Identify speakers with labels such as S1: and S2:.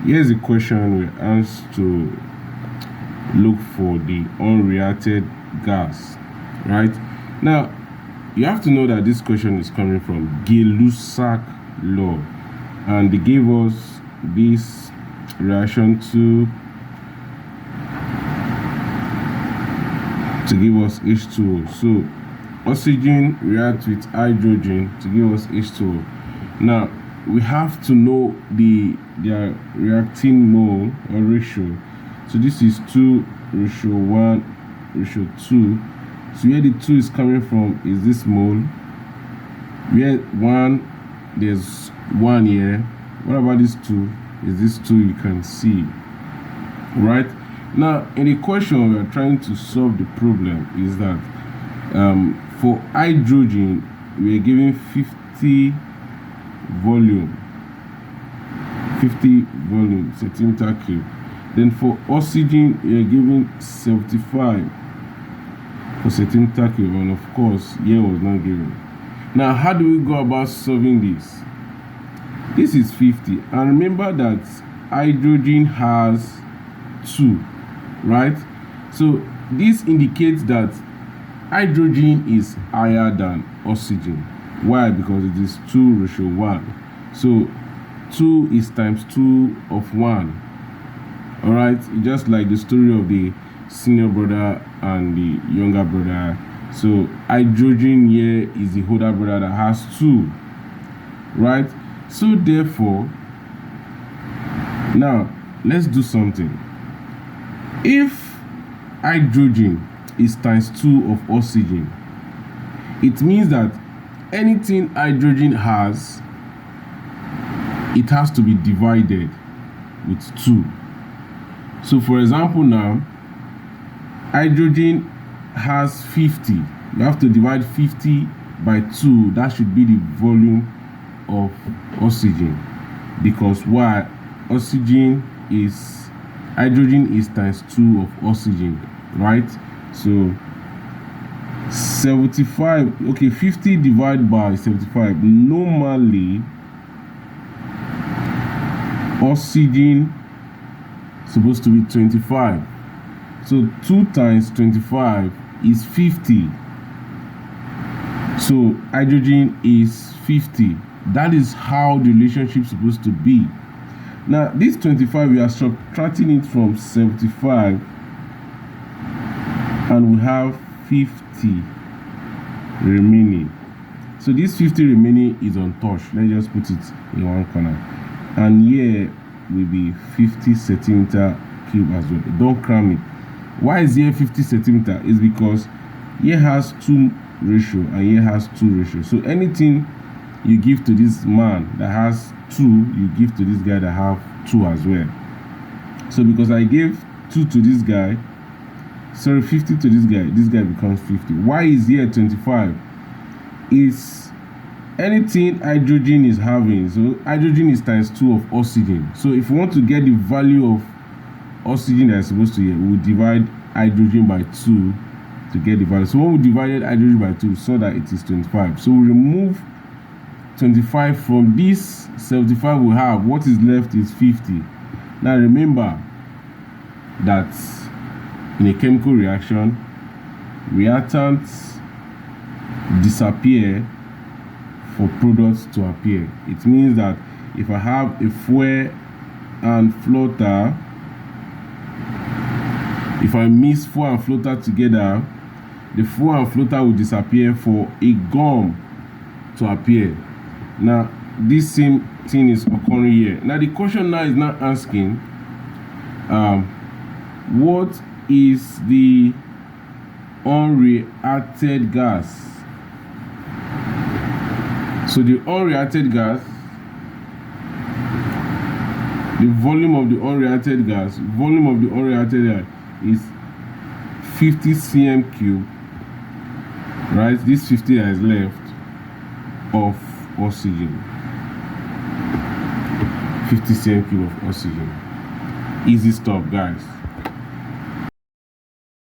S1: Here's a question we're asked to look for the unreacted gas, right? Now, you have to know that this question is coming from Gay-Lussac law, and they gave us this reaction to give us H2O. So oxygen reacts with hydrogen to give us H2O. Now we have to know their reacting mole or ratio. So this is 2:1:2. So where the 2 is coming from is this mole. Where 1, there's 1 here. What about this 2? Is this 2 you can see, right? Now in the question we are trying to solve the problem is that for hydrogen we are given 50 volume centimeter cube. Then for oxygen we are given 75 for centimeter cube, and of course here was not given. Now how do we go about solving this? This is 50, and remember that hydrogen has 2, right? So this indicates that hydrogen is higher than oxygen. Why? Because it is 2:1. So 2 is times 2 of 1. All right, just like the story of the senior brother and the younger brother. So hydrogen here is the older brother that has 2, right? So therefore, now let's do something. If hydrogen is times 2 of oxygen, it means that anything hydrogen has, it has to be divided with 2. So for example, now hydrogen has 50. You have to divide 50 by 2. That should be the volume of oxygen, because why? Hydrogen is times 2 of oxygen, right? So 75, okay, 50 divided by 75. Normally oxygen supposed to be 25. So 2 times 25 is 50. So hydrogen is 50. That is how the relationship is supposed to be. Now this 25, we are subtracting it from 75, and we have 50 remaining. So this 50 remaining is untouched. Let's just put it in one corner, and here will be 50 centimeter cube as well. Don't cram it. Why is here 50 centimeter? Is because here has 2 ratio and here has 2 ratio. So anything you give to this man that has 2, you give to this guy that have 2 as well. So because I gave 2 to this guy, 50 to this guy becomes 50. Why is here 25? Is anything hydrogen is having, so hydrogen is times 2 of oxygen. So if we want to get the value of oxygen that is supposed to here, we will divide hydrogen by 2 to get the value. So when we divided hydrogen by 2, we saw that it is 25. So we remove 25 from this 75 we have. What is left is 50. Now remember that in a chemical reaction, reactants disappear for products to appear. It means that if I have a fuel and floater, if I mix fuel and floater together, the fuel and floater will disappear for a gum to appear. Now this same thing is occurring here. Now the question now is not asking what is the unreacted gas. So the unreacted gas, the volume of the unreacted gas, is 50 cm cube, right? This 50 that is left of oxygen, 50 cm cube of oxygen. Easy stuff, guys.